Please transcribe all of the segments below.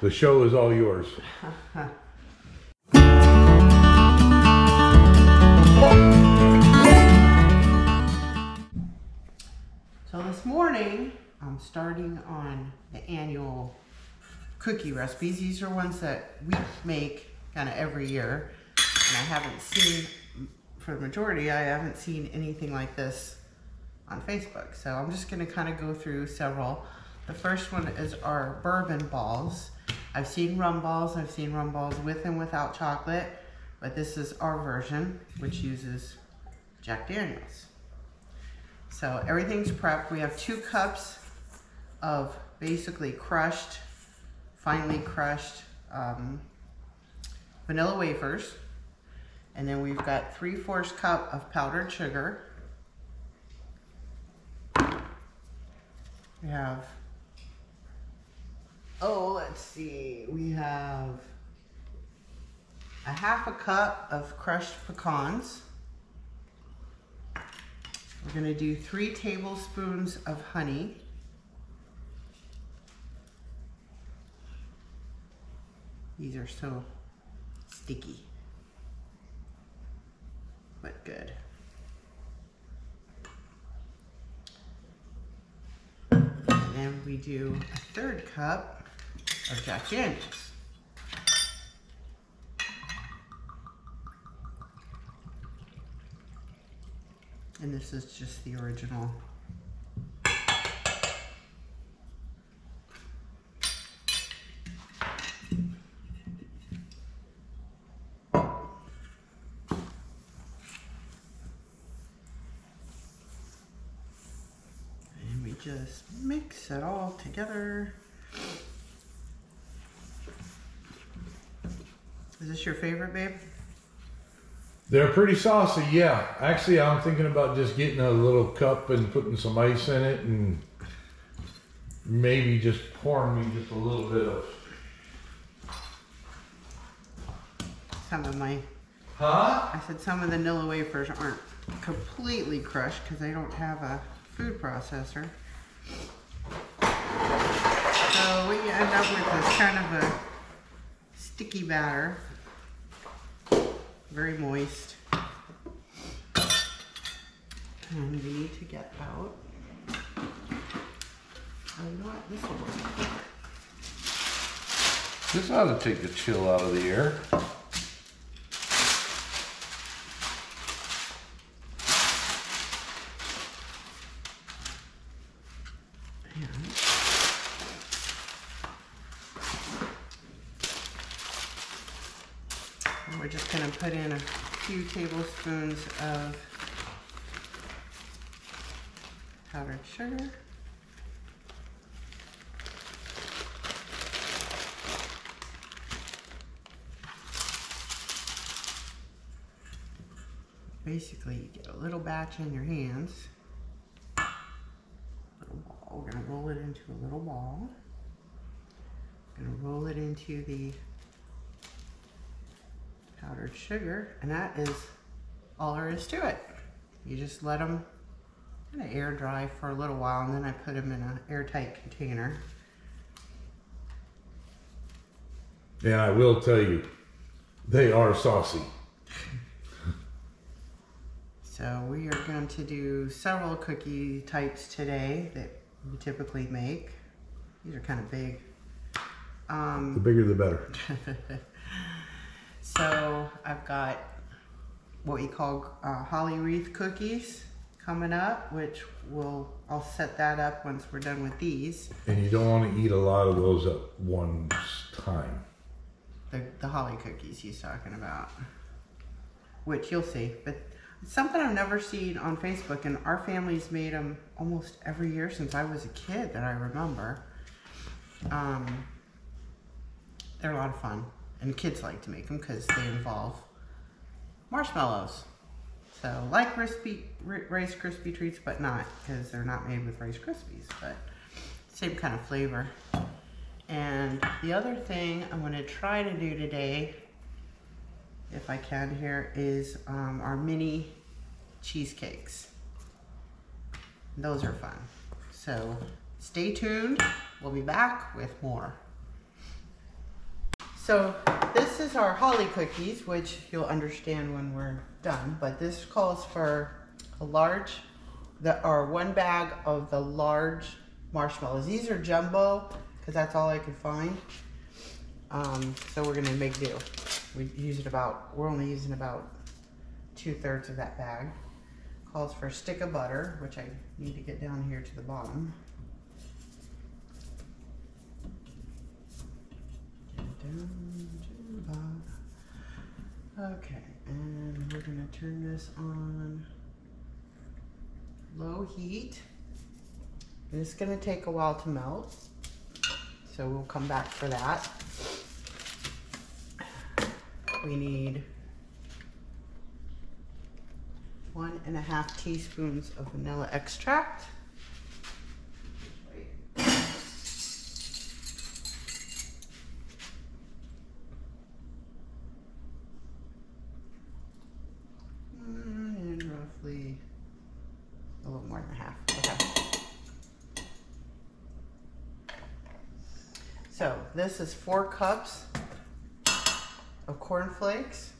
The show is all yours. So this morning, I'm starting on the annual cookie recipes. These are ones that we make kind of every year. And I haven't seen, for the majority, I haven't seen anything like this on Facebook. So I'm just gonna kind of go through several. The first one is our bourbon balls. I've seen rum balls with and without chocolate, but this is our version, which uses Jack Daniels. So everything's prepped. We have 2 cups of basically crushed, finely crushed vanilla wafers. And then we've got 3/4 cup of powdered sugar. We have, let's see, we have a 1/2 cup of crushed pecans. We're gonna do 3 tablespoons of honey. These are so sticky, but good. And then we do a 1/3 cup of Jack Daniels. And this is just the original. And we just mix it all together. Is this your favorite, babe? They're pretty saucy, yeah. Actually, I'm thinking about just getting a little cup and putting some ice in it and maybe just pouring me just a little bit of. Some of my, Huh? I said some of the vanilla wafers aren't completely crushed because I don't have a food processor. So we end up with this kind of a sticky batter. Very moist. And we need to get out. Oh, you know what? This will work. This ought to take the chill out of the air. And we're just going to put in a few tablespoons of powdered sugar. Basically, you get a little batch in your hands. Little ball. We're going to roll it into a little ball. Going to roll it into the powdered sugar, and that is all there is to it. You just let them kind of air dry for a little while, and then I put them in an airtight container. And I will tell you, they are saucy. So we are going to do several cookie types today that we typically make. These are kind of big. The bigger the better. So I've got what we call holly wreath cookies coming up, which I'll set that up once we're done with these. And you don't want to eat a lot of those at one time. The holly cookies he's talking about, which you'll see. But it's something I've never seen on Facebook, and our family's made them almost every year since I was a kid that I remember. They're a lot of fun. And kids like to make them because they involve marshmallows. So like Rice Krispie treats, but not, because they're not made with Rice Krispies, but same kind of flavor. And the other thing I'm going to try to do today, if I can here, is our mini cheesecakes. Those are fun. So stay tuned. We'll be back with more. So this is our holly cookies, which you'll understand when we're done, but this calls for a large, or 1 bag of the large marshmallows. These are jumbo, because that's all I could find. So we're gonna make do. We're only using about 2/3 of that bag. Calls for a stick of butter, which I need to get down here to the bottom. Okay, and we're gonna turn this on low heat. And it's gonna take a while to melt, so we'll come back for that. We need 1.5 teaspoons of vanilla extract. And roughly a little more than a half. Okay. So this is 4 cups of corn flakes,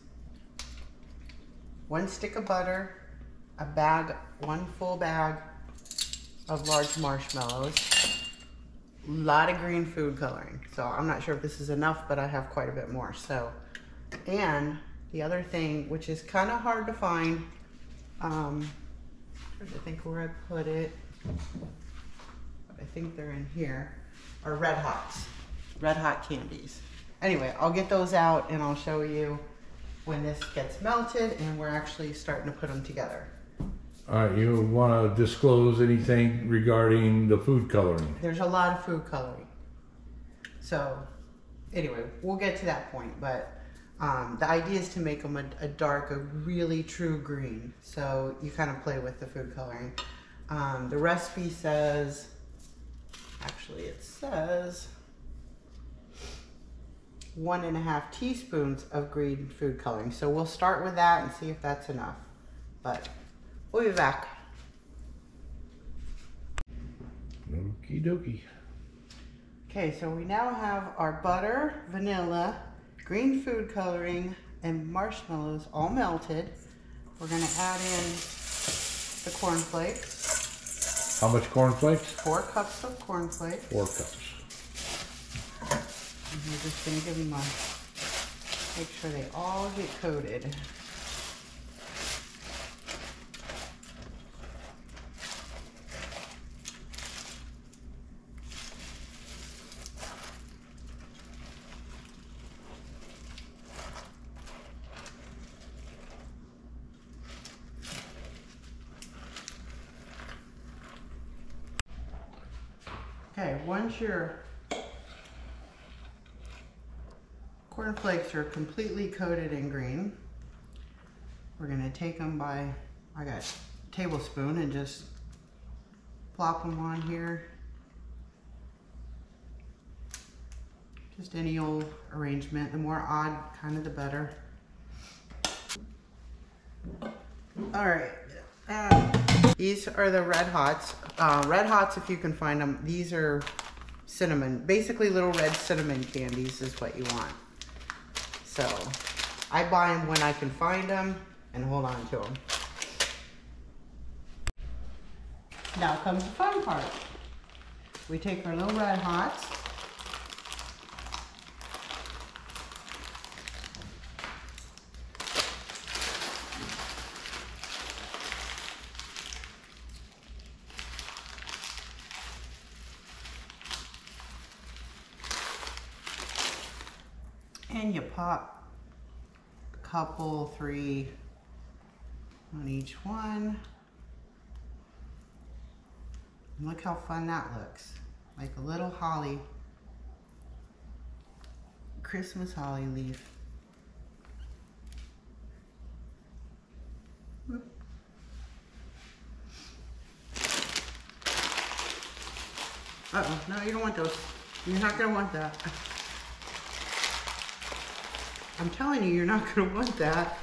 1 stick of butter, a bag, 1 full bag of large marshmallows, a lot of green food coloring. So I'm not sure if this is enough, but I have quite a bit more. So, and the other thing, which is kind of hard to find, I'm trying to think where I put it, but I think they're in here, are Red Hots, Red Hot candies. Anyway, I'll get those out and I'll show you when this gets melted and we're actually starting to put them together. All right, you want to disclose anything regarding the food coloring? There's a lot of food coloring. So anyway, we'll get to that point, but the idea is to make them a dark, a really true green. So you kind of play with the food coloring. The recipe says, actually it says 1.5 teaspoons of green food coloring. So we'll start with that and see if that's enough. But we'll be back. Okie dokie. Okay, so we now have our butter, vanilla, green food coloring, and marshmallows all melted. We're gonna add in the corn flakes. How much corn flakes? 4 cups of corn flakes. 4 cups. And we're just gonna give them make sure they all get coated. Okay, once your cornflakes are completely coated in green, we're gonna take them by, I got a tablespoon, and just plop them on here. Just any old arrangement. The more odd, kind of the better. All right. These are the Red Hots. Red Hots, if you can find them, these are cinnamon, basically little red cinnamon candies is what you want. So I buy them when I can find them and hold on to them. Now comes the fun part. We take our little Red Hots, and you pop a couple, 3 on each one. And look how fun that looks. Like a little holly, Christmas holly leaf. Whoop. Uh-oh, no, you don't want those. You're not gonna want that. I'm telling you, you're not gonna want that.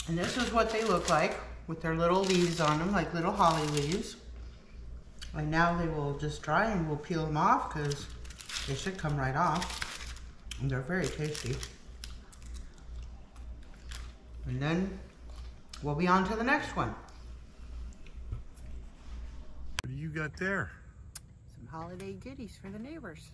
And this is what they look like with their little leaves on them, like little holly leaves. And now they will just dry and we'll peel them off because they should come right off. And they're very tasty. And then we'll be on to the next one. What do you got there? Some holiday goodies for the neighbors.